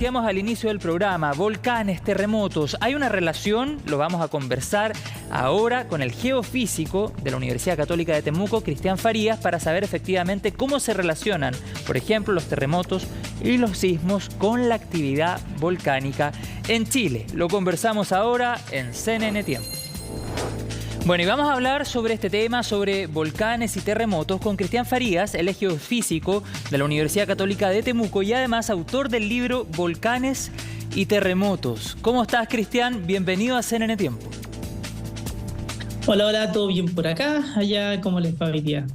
Decíamos al inicio del programa, volcanes, terremotos, ¿hay una relación? Lo vamos a conversar ahora con el geofísico de la Universidad Católica de Temuco, Cristian Farías, para saber efectivamente cómo se relacionan, por ejemplo, los terremotos y los sismos con la actividad volcánica en Chile. Lo conversamos ahora en CNN Tiempo. Bueno, y vamos a hablar sobre este tema, sobre volcanes y terremotos, con Cristian Farías, él es geofísico de la Universidad Católica de Temuco y además autor del libro Volcanes y Terremotos. ¿Cómo estás, Cristian? Bienvenido a CNN Tiempo. Hola, ¿todo bien por acá? Allá, ¿cómo les va hoy día?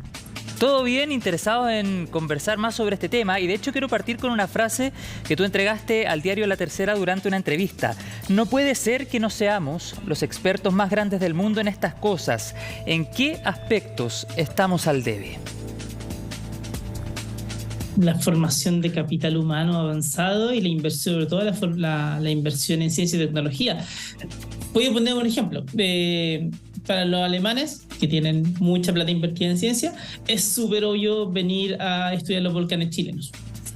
Todo bien, interesados en conversar más sobre este tema, y de hecho quiero partir con una frase que tú entregaste al diario La Tercera durante una entrevista. No puede ser que no seamos los expertos más grandes del mundo en estas cosas. ¿En qué aspectos estamos al debe? La formación de capital humano avanzado y la inversión, sobre todo la inversión en ciencia y tecnología. Voy a poner un ejemplo. Para los alemanes, que tienen mucha plata invertida en ciencia, es súper obvio venir a estudiar los volcanes chilenos.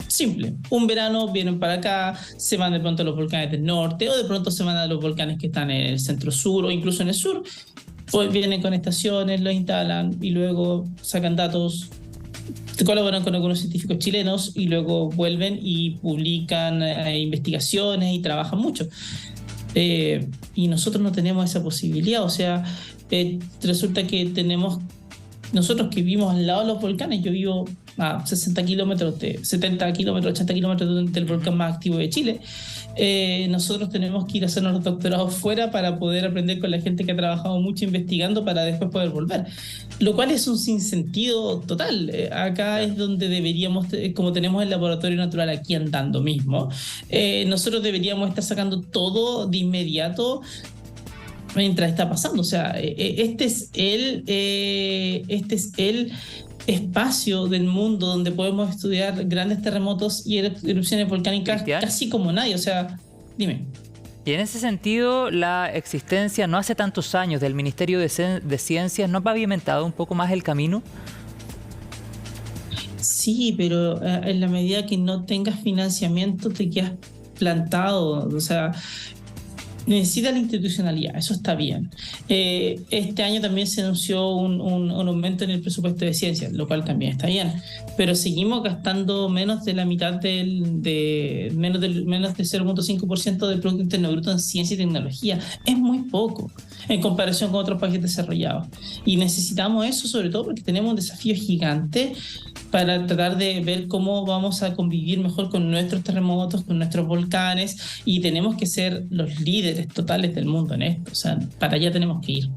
Simple. Un verano vienen para acá, se van de pronto a los volcanes del norte o de pronto se van a los volcanes que están en el centro-sur o incluso en el sur. Pues vienen con estaciones, los instalan y luego sacan datos, colaboran con algunos científicos chilenos y luego vuelven y publican investigaciones y trabajan mucho. Y nosotros no tenemos esa posibilidad, o sea, resulta que nosotros que vivimos al lado de los volcanes, yo vivo a 60 kilómetros, 70 kilómetros, 80 kilómetros del volcán más activo de Chile. Nosotros tenemos que ir a hacer nuestros doctorados fuera para poder aprender con la gente que ha trabajado mucho investigando para después poder volver, lo cual es un sinsentido total. Acá es donde deberíamos, como tenemos el laboratorio natural aquí andando mismo, nosotros deberíamos estar sacando todo de inmediato mientras está pasando. O sea, este es el espacio del mundo donde podemos estudiar grandes terremotos y erupciones volcánicas casi como nadie. O sea, dime. Y en ese sentido, la existencia no hace tantos años del Ministerio de Ciencias, ¿no ha pavimentado un poco más el camino? Sí, pero en la medida que no tengas financiamiento te quedas plantado. O sea, necesita la institucionalidad, eso está bien. Este año también se anunció un aumento en el presupuesto de ciencias, lo cual también está bien, pero seguimos gastando menos de la mitad menos del 0.5% del Producto Interno Bruto en ciencia y tecnología. Es muy poco en comparación con otros países desarrollados. Y necesitamos eso sobre todo porque tenemos un desafío gigante para tratar de ver cómo vamos a convivir mejor con nuestros terremotos, con nuestros volcanes, y tenemos que ser los líderes totales del mundo en esto. O sea, para allá tenemos que ir.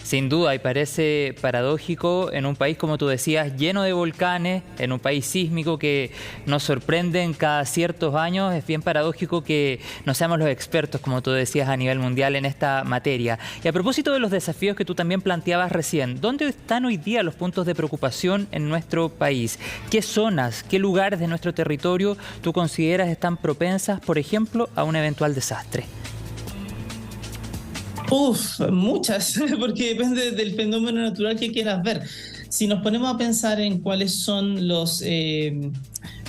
Sin duda, y parece paradójico en un país, como tú decías, lleno de volcanes, en un país sísmico que nos sorprenden cada ciertos años. Es bien paradójico que no seamos los expertos, como tú decías, a nivel mundial en esta materia. Y a propósito de los desafíos que tú también planteabas recién, ¿dónde están hoy día los puntos de preocupación en nuestro país? ¿Qué zonas, qué lugares de nuestro territorio tú consideras están propensas, por ejemplo, a un eventual desastre? Muchas, porque depende del fenómeno natural que quieras ver. Si nos ponemos a pensar en cuáles son los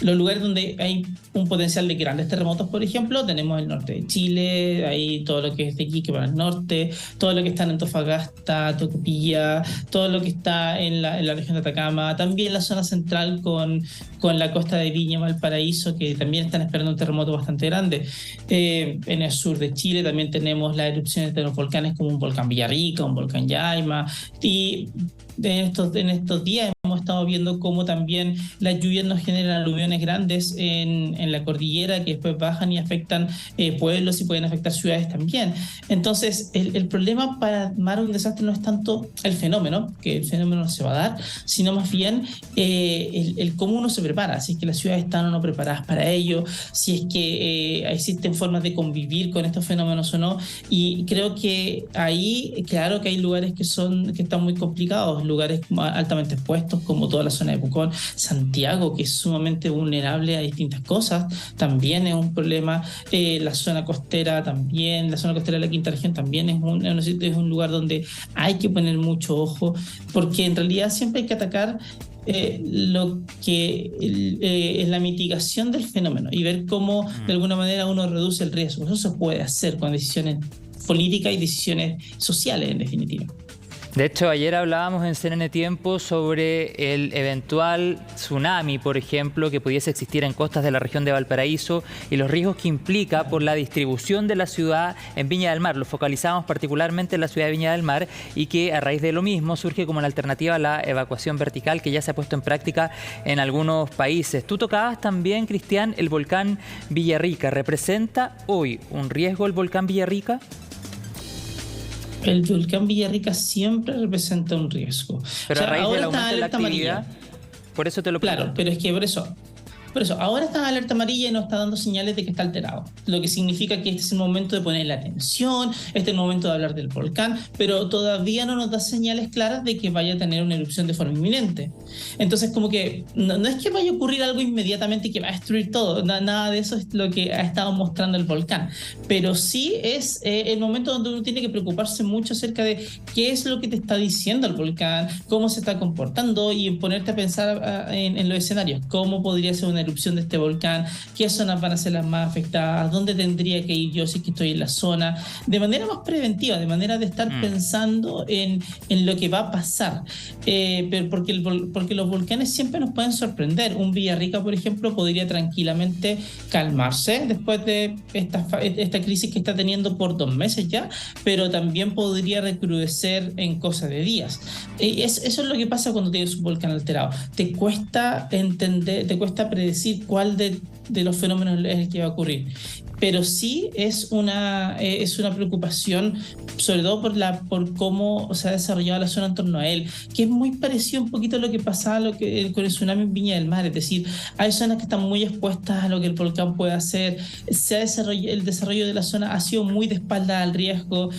lugares donde hay un potencial de grandes terremotos, por ejemplo, tenemos el norte de Chile, ahí todo lo que es de Iquique para el norte, todo lo que está en Antofagasta, Tocopilla, todo lo que está en la región de Atacama, también la zona central con la costa de Viña, Valparaíso, que también están esperando un terremoto bastante grande. En el sur de Chile también tenemos las erupciones de los volcanes como un volcán Villarrica, un volcán Yaima, y en estos días hemos estado viendo cómo también las lluvias nos generan aluviones grandes en la cordillera que después bajan y afectan pueblos y pueden afectar ciudades también. Entonces, el problema para armar un desastre no es tanto el fenómeno, que el fenómeno no se va a dar, sino más bien el cómo uno se prepara, si es que las ciudades están o no preparadas para ello, si es que existen formas de convivir con estos fenómenos o no. Y creo que ahí, claro que hay lugares que están muy complicados, lugares altamente expuestos, como toda la zona de Pucón. Santiago, que es sumamente vulnerable a distintas cosas, también es un problema. La zona costera también, la zona costera de la quinta región también es un lugar donde hay que poner mucho ojo, porque en realidad siempre hay que atacar lo que es la mitigación del fenómeno y ver cómo de alguna manera uno reduce el riesgo. Eso se puede hacer con decisiones políticas y decisiones sociales, en definitiva. De hecho, ayer hablábamos en CNN Tiempo sobre el eventual tsunami, por ejemplo, que pudiese existir en costas de la región de Valparaíso y los riesgos que implica por la distribución de la ciudad en Viña del Mar. Lo focalizamos particularmente en la ciudad de Viña del Mar y que a raíz de lo mismo surge como la alternativa a la evacuación vertical que ya se ha puesto en práctica en algunos países. Tú tocabas también, Cristian, el volcán Villarrica. ¿Representa hoy un riesgo el volcán Villarrica? El volcán Villarrica siempre representa un riesgo. Pero o sea, a raíz ahora del está aumento de la alerta actividad, amarilla. por eso te lo pregunto. Claro, pero es que por eso, ahora está en alerta amarilla y nos está dando señales de que está alterado, lo que significa que este es el momento de ponerle atención, este es el momento de hablar del volcán, pero todavía no nos da señales claras de que vaya a tener una erupción de forma inminente. Entonces, como que no es que vaya a ocurrir algo inmediatamente y que va a destruir todo, nada de eso es lo que ha estado mostrando el volcán, pero sí es el momento donde uno tiene que preocuparse mucho acerca de qué es lo que te está diciendo el volcán, cómo se está comportando y ponerte a pensar en los escenarios, cómo podría ser una erupción de este volcán, qué zonas van a ser las más afectadas, dónde tendría que ir yo si es que estoy en la zona, de manera más preventiva, de manera de estar pensando en lo que va a pasar, pero porque los volcanes siempre nos pueden sorprender. Un Villarrica, por ejemplo, podría tranquilamente calmarse después de esta crisis que está teniendo por 2 meses ya, pero también podría recrudecer en cosa de días. Eso es lo que pasa cuando tienes un volcán alterado. Te cuesta entender, te cuesta predecir cuál de los fenómenos es el que va a ocurrir. Pero sí es una preocupación, sobre todo por cómo se ha desarrollado la zona en torno a él, que es muy parecido un poquito a lo que pasaba con el tsunami en Viña del Mar. Es decir, hay zonas que están muy expuestas a lo que el volcán puede hacer. El desarrollo de la zona ha sido muy de espalda al riesgo.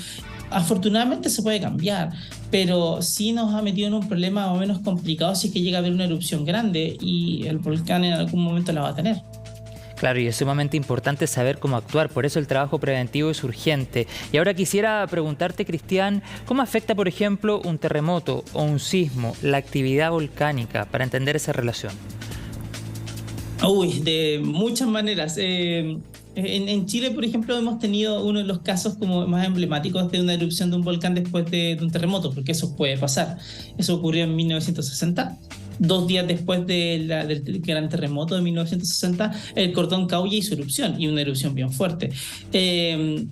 Afortunadamente se puede cambiar, pero sí nos ha metido en un problema más o menos complicado si es que llega a haber una erupción grande y el volcán en algún momento la va a tener. Claro, y es sumamente importante saber cómo actuar, por eso el trabajo preventivo es urgente. Y ahora quisiera preguntarte, Cristian, ¿cómo afecta, por ejemplo, un terremoto o un sismo, la actividad volcánica, para entender esa relación? Uy, de muchas maneras. En Chile, por ejemplo, hemos tenido uno de los casos como más emblemáticos de una erupción de un volcán después de un terremoto, porque eso puede pasar. Eso ocurrió en 1960. 2 días después del gran terremoto de 1960, el Cordón Cauye hizo erupción, y una erupción bien fuerte. En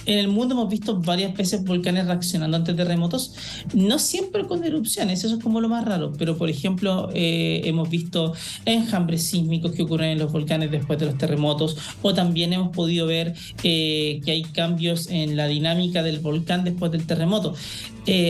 el mundo hemos visto varias veces volcanes reaccionando ante terremotos, no siempre con erupciones, eso es como lo más raro, pero por ejemplo hemos visto enjambres sísmicos que ocurren en los volcanes después de los terremotos, o también hemos podido ver que hay cambios en la dinámica del volcán después del terremoto.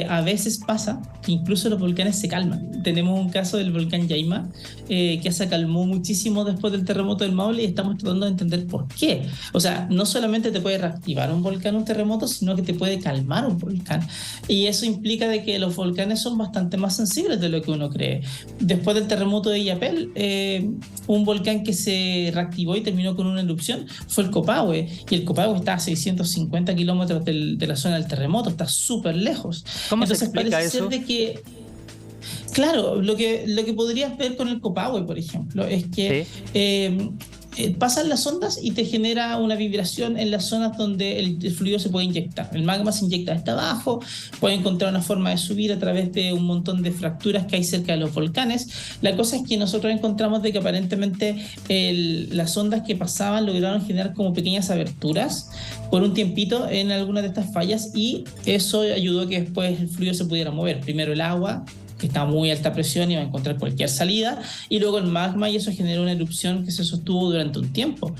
A veces pasa que incluso los volcanes se calman. Tenemos un caso del volcán Yaima que se calmó muchísimo después del terremoto del Maule y estamos tratando de entender por qué. O sea, no solamente te puede reactivar un volcán, un terremoto, sino que te puede calmar un volcán. Y eso implica de que los volcanes son bastante más sensibles de lo que uno cree. Después del terremoto de Illapel, un volcán que se reactivó y terminó con una erupción fue el Copahue. Y el Copahue está a 650 kilómetros de la zona del terremoto, está súper lejos. ¿Cómo Entonces, se explica eso? de que, claro, lo que podrías ver con el Copahue, por ejemplo, es que pasan las ondas y te genera una vibración en las zonas donde el fluido se puede inyectar. El magma se inyecta hasta abajo, puede encontrar una forma de subir a través de un montón de fracturas que hay cerca de los volcanes. La cosa es que nosotros encontramos de que aparentemente las ondas que pasaban lograron generar como pequeñas aberturas por un tiempito en algunas de estas fallas, y eso ayudó a que después el fluido se pudiera mover. Primero el agua, que está a muy alta presión y va a encontrar cualquier salida, y luego el magma, y eso generó una erupción que se sostuvo durante un tiempo.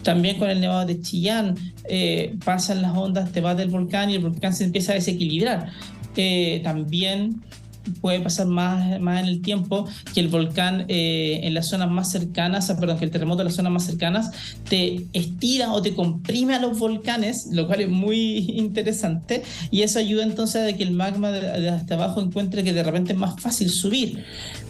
También con el Nevado de Chillán pasan las ondas, te vas del volcán y el volcán se empieza a desequilibrar. También puede pasar más en el tiempo que el volcán en las zonas más cercanas, que el terremoto en las zonas más cercanas te estira o te comprime a los volcanes, lo cual es muy interesante, y eso ayuda entonces a que el magma de hasta abajo encuentre que de repente es más fácil subir.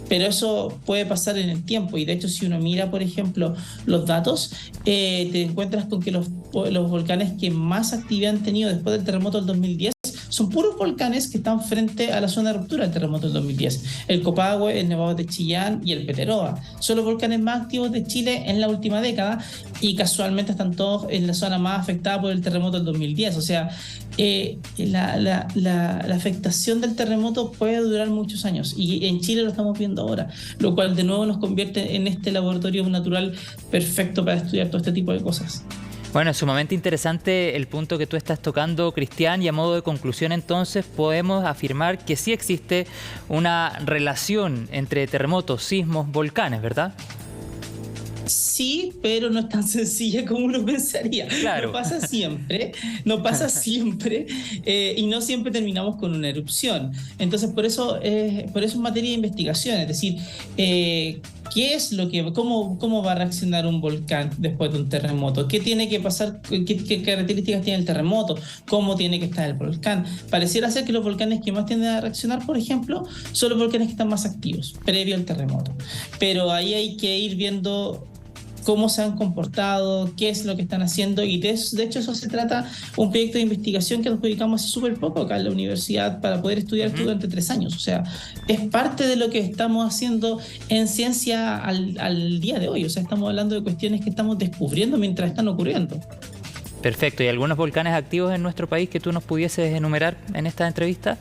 Pero eso puede pasar en el tiempo, y de hecho si uno mira, por ejemplo, los datos, te encuentras con que los volcanes que más actividad han tenido después del terremoto del 2010 son puros volcanes que están frente a la zona de ruptura del terremoto del 2010. El Copahue, el Nevado de Chillán y el Peteroa. Son los volcanes más activos de Chile en la última década y casualmente están todos en la zona más afectada por el terremoto del 2010. O sea, la afectación del terremoto puede durar muchos años y en Chile lo estamos viendo ahora, lo cual de nuevo nos convierte en este laboratorio natural perfecto para estudiar todo este tipo de cosas. Bueno, es sumamente interesante el punto que tú estás tocando, Cristian, y a modo de conclusión entonces podemos afirmar que sí existe una relación entre terremotos, sismos, volcanes, ¿verdad? Sí, pero no es tan sencilla como uno pensaría. Claro. No pasa siempre y no siempre terminamos con una erupción. Entonces, por eso es materia de investigación, es decir, cómo va a reaccionar un volcán después de un terremoto, qué tiene que pasar, qué características tiene el terremoto, cómo tiene que estar el volcán. Pareciera ser que los volcanes que más tienden a reaccionar, por ejemplo, son los volcanes que están más activos, previo al terremoto. Pero ahí hay que ir viendo cómo se han comportado, qué es lo que están haciendo, y de hecho eso se trata un proyecto de investigación que nos dedicamos hace súper poco acá en la universidad para poder estudiar esto durante 3 años. O sea, es parte de lo que estamos haciendo en ciencia al día de hoy. O sea, estamos hablando de cuestiones que estamos descubriendo mientras están ocurriendo. Perfecto. ¿Y algunos volcanes activos en nuestro país que tú nos pudieses enumerar en esta entrevista?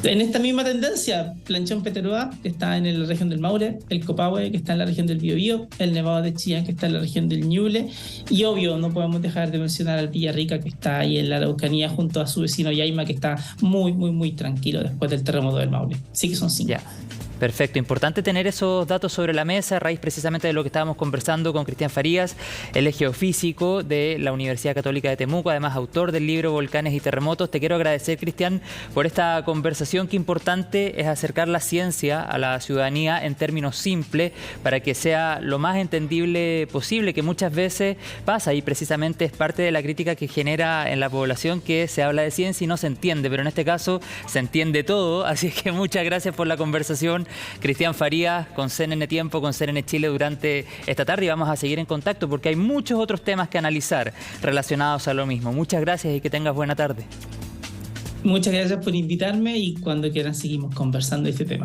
En esta misma tendencia, Planchón Peteroa, que está en la región del Maule, el Copahue, que está en la región del Biobío, el Nevado de Chillán, que está en la región del Ñuble, y obvio, no podemos dejar de mencionar al Villarrica, que está ahí en la Araucanía, junto a su vecino Yaima, que está muy, muy, muy tranquilo después del terremoto del Maule. Sí que son 5. Ya. Perfecto, importante tener esos datos sobre la mesa a raíz precisamente de lo que estábamos conversando con Cristian Farías, él es geofísico de la Universidad Católica de Temuco, además autor del libro Volcanes y Terremotos. Te quiero agradecer, Cristian, por esta conversación. Qué importante es acercar la ciencia a la ciudadanía en términos simples para que sea lo más entendible posible, que muchas veces pasa y precisamente es parte de la crítica que genera en la población que se habla de ciencia y no se entiende, pero en este caso se entiende todo, así es que muchas gracias por la conversación. Cristian Farías con CNN Tiempo, con CNN Chile durante esta tarde, y vamos a seguir en contacto porque hay muchos otros temas que analizar relacionados a lo mismo. Muchas gracias y que tengas buena tarde. Muchas gracias por invitarme y cuando quieran seguimos conversando de este tema.